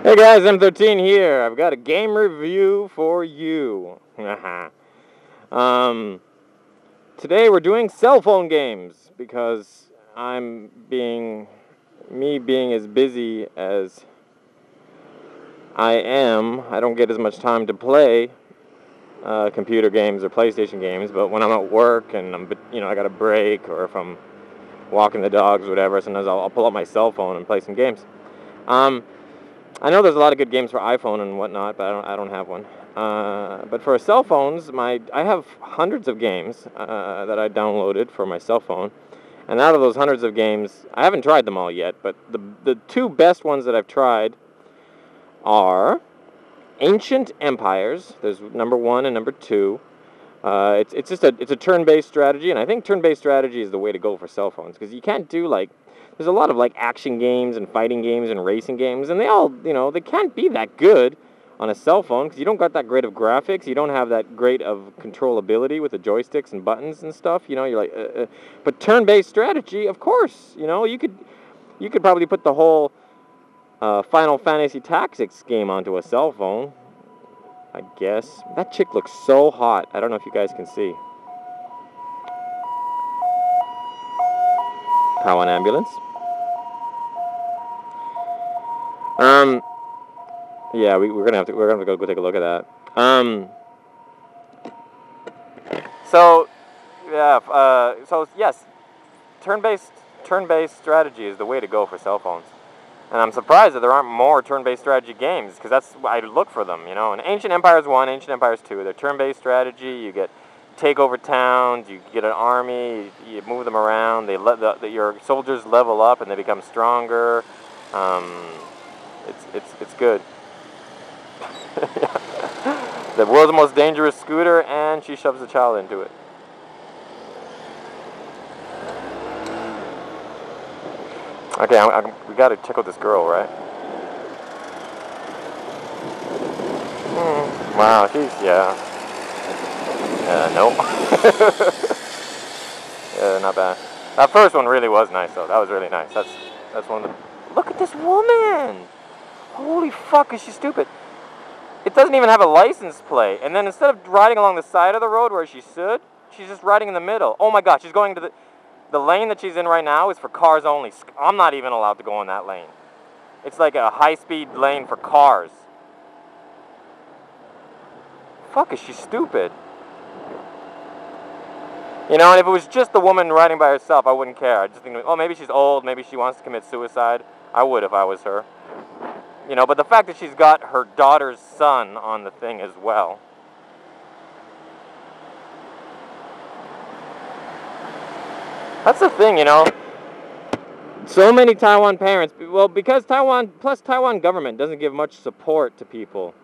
Hey guys, M13 here. I've got a game review for you. um, Today we're doing cell phone games because being as busy as I am, I don't get as much time to play computer games or PlayStation games. But when I'm at work and I got a break, or if I'm walking the dogs or whatever, sometimes I'll pull up my cell phone and play some games. I know there's a lot of good games for iPhone and whatnot, but I don't have one. But for cell phones, I have hundreds of games that I downloaded for my cell phone, and out of those hundreds of games, I haven't tried them all yet. But the two best ones that I've tried are Ancient Empires. There's number 1 and number 2. It's a turn-based strategy, and I think turn-based strategy is the way to go for cell phones, because you can't do there's a lot of action games and fighting games and racing games, and they all, they can't be that good on a cell phone because you don't got that great of graphics, you don't have that great of controllability with the joysticks and buttons and stuff. You're like, but turn-based strategy, of course, you could probably put the whole Final Fantasy Tactics game onto a cell phone, I guess. That chick looks so hot. I don't know if you guys can see. Taiwan ambulance. Yeah, we're gonna have to go take a look at that. So yes, turn-based strategy is the way to go for cell phones. And I'm surprised that there aren't more turn-based strategy games, because that's I look for them, And Ancient Empires 1, Ancient Empires 2, they're turn-based strategy. You take over towns, you get an army, you move them around. Your soldiers level up and they become stronger. It's good. The world's most dangerous scooter, and she shoves a child into it. Okay, we gotta check out this girl, right? Wow, nope. Yeah, not bad. That first one really was nice, though. That was really nice. That's one of the... Look at this woman! Holy fuck, is she stupid? It doesn't even have a license plate. And then instead of riding along the side of the road where she should, she's just riding in the middle. Oh my god, she's going to the lane that she's in right now is for cars only. I'm not even allowed to go in that lane. It's like a high-speed lane for cars. Fuck, is she stupid? And if it was just the woman riding by herself, I wouldn't care. I'd just think, oh, maybe she's old, maybe she wants to commit suicide. I would if I was her. But the fact that she's got her daughter's son on the thing as well. That's the thing, So many Taiwan parents, well, because Taiwan government doesn't give much support to people.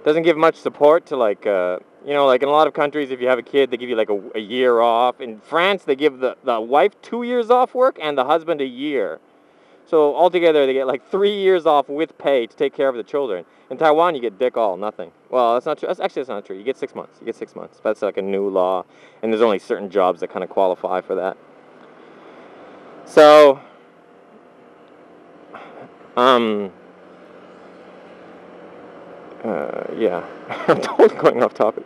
Doesn't give much support to like in a lot of countries, if you have a kid, they give you a year off. In France, they give the wife 2 years off work and the husband a year. So altogether, they get 3 years off with pay to take care of the children. In Taiwan, you get dick all, nothing. Well, that's not true. That's not true. You get 6 months. That's like a new law, and there's only certain jobs that kind of qualify for that. So, yeah, I'm totally going off topic.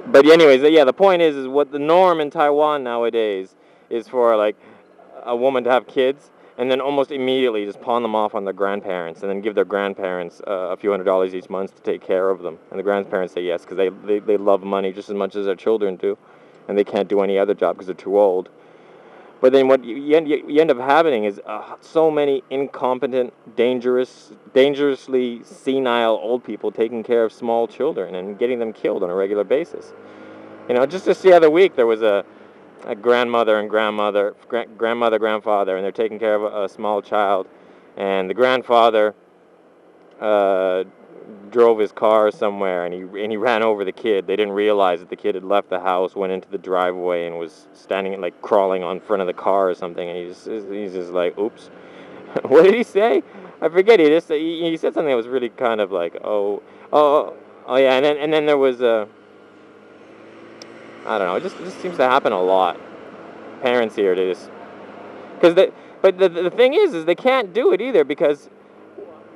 But anyways, yeah, the point is what the norm in Taiwan nowadays is for a woman to have kids, and then almost immediately just pawn them off on their grandparents, and then give their grandparents a few $100s each month to take care of them. And the grandparents say yes, because they love money just as much as their children do, and they can't do any other job because they're too old. But then what you end up having is so many incompetent, dangerously senile old people taking care of small children and getting them killed on a regular basis. Just the other week there was a grandmother and grandfather, and they're taking care of a small child, and the grandfather drove his car somewhere, and he ran over the kid. They didn't realize that the kid had left the house, went into the driveway, and was standing crawling on front of the car or something. And he's just like, oops. What did he say? I forget. He said something that was really kind of like, oh yeah. And then there was I don't know. It just seems to happen a lot. Parents here, they just because But the thing is they can't do it either because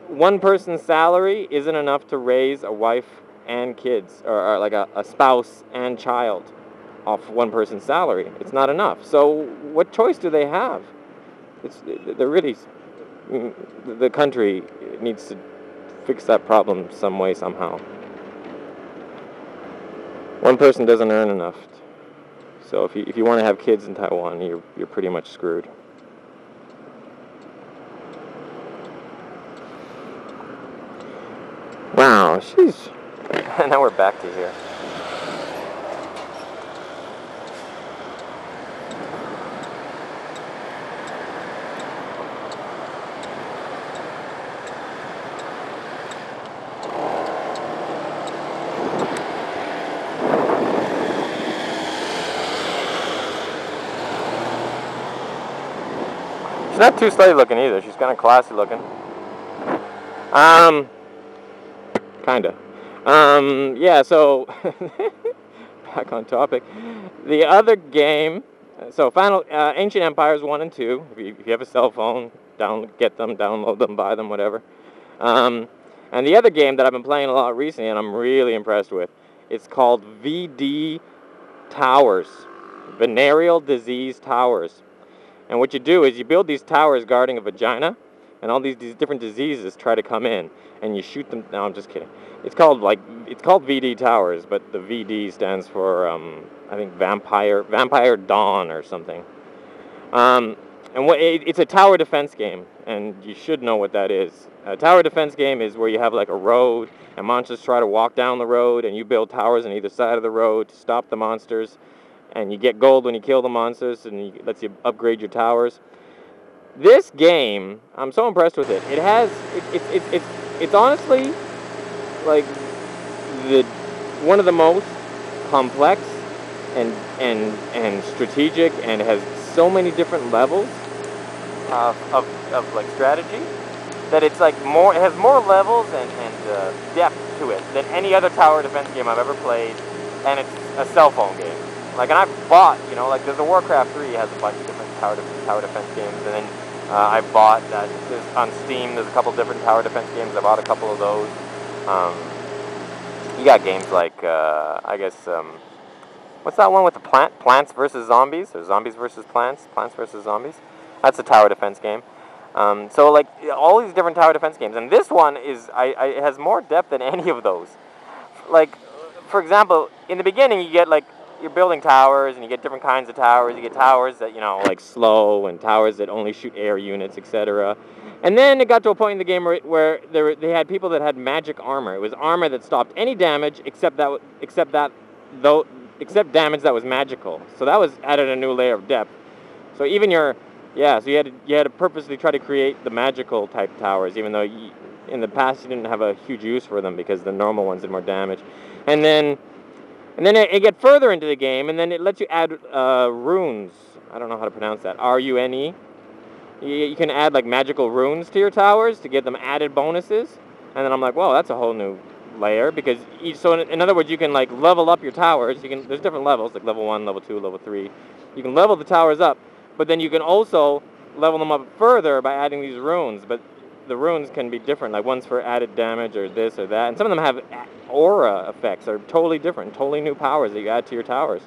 one person's salary isn't enough to raise a wife and kids, or like a spouse and child off one person's salary. It's not enough. So what choice do they have? They're really, the country needs to fix that problem some way, somehow. One person doesn't earn enough. So if you want to have kids in Taiwan, you're pretty much screwed. Wow, sheesh. Now we're back to here. She's not too slutty looking either. She's kind of classy looking. Kinda. Yeah, so back on topic. The other game, so Ancient Empires 1 and 2, if you have a cell phone, get them, download them, buy them, whatever. And the other game that I've been playing a lot recently and I'm really impressed with, it's called VD Towers, Venereal Disease Towers. And what you do is you build these towers guarding a vagina, and all these different diseases try to come in, and you shoot them. No, I'm just kidding. It's called VD Towers, but the VD stands for I think Vampire Dawn or something. It's a tower defense game, and you should know what that is. A tower defense game is where you have like a road, and monsters try to walk down the road, and you build towers on either side of the road to stop the monsters. And you get gold when you kill the monsters, and it lets you upgrade your towers. This game, I'm so impressed with it. It's honestly like one of the most complex and strategic, and has so many different levels of like strategy that it's like it has more levels and depth to it than any other tower defense game I've ever played, and it's a cell phone game. Like, and I've bought, like there's a Warcraft 3 has a bunch of different tower defense games, and then I bought that on Steam. There's a couple different tower defense games. I bought a couple of those. You got games like I guess what's that one with the Plants versus Zombies, or Zombies versus Plants versus Zombies? That's a tower defense game. So like all these different tower defense games, and this one it has more depth than any of those. Like, for example, in the beginning you get like, you're building towers, and you get different kinds of towers. You get towers that, like slow, and towers that only shoot air units, etc. And then it got to a point in the game where they had people that had magic armor. It was armor that stopped any damage except damage that was magical. So that was added a new layer of depth. So even so you had to purposely try to create the magical type towers, even though in the past you didn't have a huge use for them because the normal ones did more damage. And then it get further into the game, and then it lets you add runes. I don't know how to pronounce that. R-U-N-E. You can add like magical runes to your towers to give them added bonuses. And then I'm like, whoa, that's a whole new layer, because so in other words, you can like level up your towers. There's different levels, like level 1, level 2, level 3. You can level the towers up, but then you can also level them up further by adding these runes. But the runes can be different, like one's for added damage or this or that, and some of them have aura effects, are totally different, totally new powers that you add to your towers.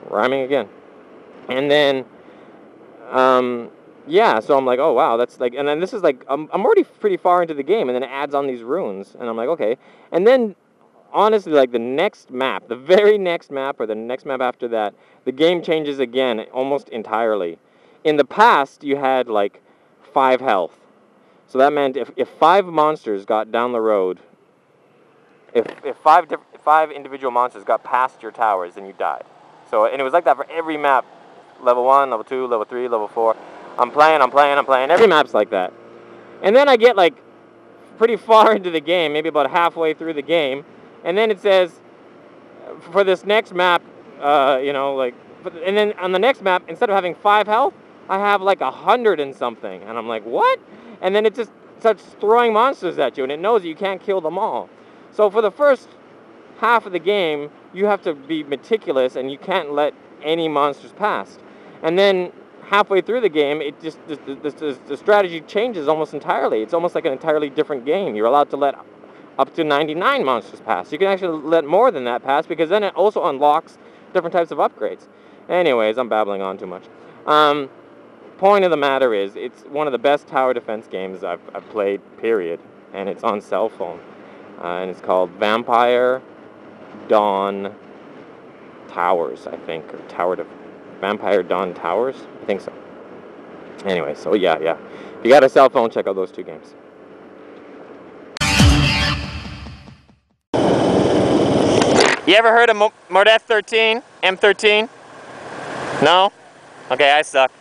Rhyming again. And then so I'm like, oh wow, that's like, and then this is like, I'm already pretty far into the game, and then it adds on these runes, and I'm like, okay. And then honestly, like the next map, the very next map, or the next map after that, the game changes again almost entirely. In the past, you had like 5 health. So that meant if 5 monsters got down the road, if five individual monsters got past your towers, then you died. So, and it was like that for every map. Level 1, level 2, level 3, level 4. I'm playing. Every map's like that. And then I get like pretty far into the game, maybe about halfway through the game, and then it says, for this next map, and then on the next map, instead of having 5 health, I have like 100 and something. And I'm like, what? And then it just starts throwing monsters at you, and it knows that you can't kill them all. So for the first half of the game, you have to be meticulous, and you can't let any monsters past. And then halfway through the game, it just the strategy changes almost entirely. It's almost like an entirely different game. You're allowed to let up to 99 monsters pass. You can actually let more than that pass, because then it also unlocks different types of upgrades. Anyways, I'm babbling on too much. Point of the matter is, it's one of the best tower defense games I've played, period. And it's on cell phone. And it's called Vampire Dawn Towers, I think. Or Vampire Dawn Towers? I think so. Anyway, so yeah. If you got a cell phone, check out those two games. You ever heard of Mordeth 13? M13? No? Okay, I suck.